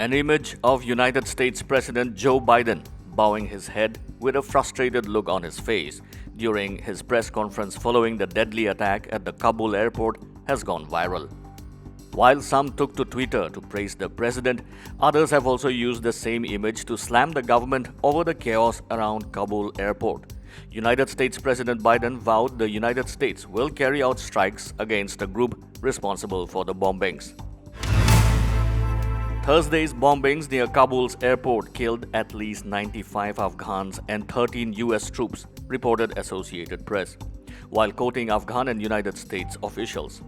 An image of United States President Joe Biden bowing his head with a frustrated look on his face during his press conference following the deadly attack at the Kabul airport has gone viral. While some took to Twitter to praise the president, others have also used the same image to slam the government over the chaos around Kabul airport. United States President Biden vowed the United States will carry out strikes against the group responsible for the bombings. Thursday's bombings near Kabul's airport killed at least 95 Afghans and 13 US troops, reported Associated Press, while quoting Afghan and United States officials.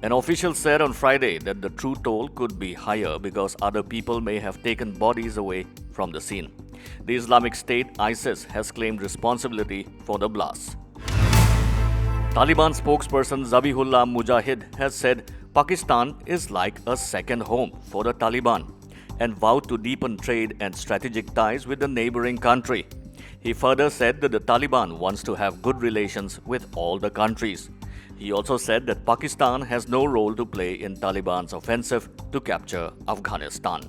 An official said on Friday that the true toll could be higher because other people may have taken bodies away from the scene. The Islamic State, ISIS, has claimed responsibility for the blasts. Taliban spokesperson Zabihullah Mujahid has said Pakistan is like a second home for the Taliban and vowed to deepen trade and strategic ties with the neighboring country. He further said that the Taliban wants to have good relations with all the countries. He also said that Pakistan has no role to play in Taliban's offensive to capture Afghanistan.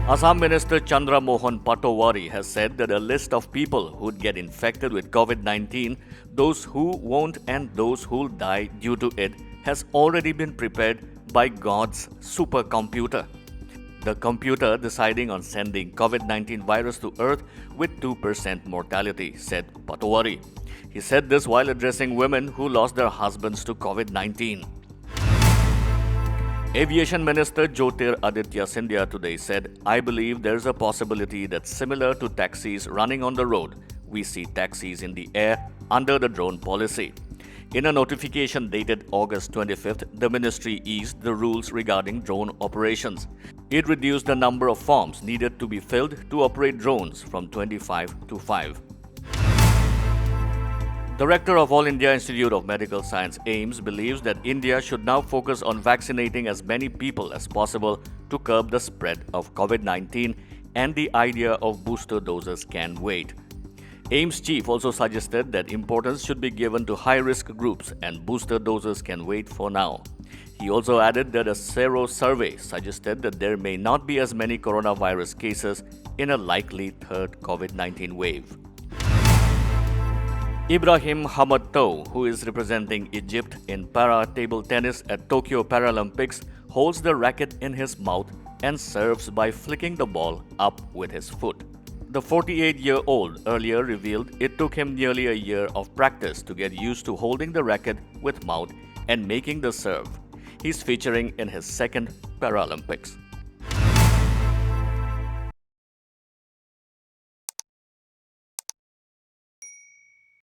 Assam Minister Chandra Mohan Patowary has said that a list of people who'd get infected with COVID-19, those who won't and those who'll die due to it, has already been prepared by God's supercomputer. The computer deciding on sending COVID-19 virus to Earth with 2% mortality, said Patowary. He said this while addressing women who lost their husbands to COVID-19. Aviation Minister Jyotir Aditya Scindia today said, "I believe there's a possibility that similar to taxis running on the road, we see taxis in the air under the drone policy." In a notification dated August 25th, the ministry eased the rules regarding drone operations. It reduced the number of forms needed to be filled to operate drones from 25 to 5. Director of All India Institute of Medical Science AIIMS believes that India should now focus on vaccinating as many people as possible to curb the spread of COVID-19, and the idea of booster doses can wait. AIIMS chief also suggested that importance should be given to high-risk groups and booster doses can wait for now. He also added that a Sero survey suggested that there may not be as many coronavirus cases in a likely third COVID-19 wave. Ibrahim Hamadtou, who is representing Egypt in para table tennis at Tokyo Paralympics, holds the racket in his mouth and serves by flicking the ball up with his foot. The 48-year-old earlier revealed it took him nearly a year of practice to get used to holding the racket with mouth and making the serve. He's featuring in his second Paralympics.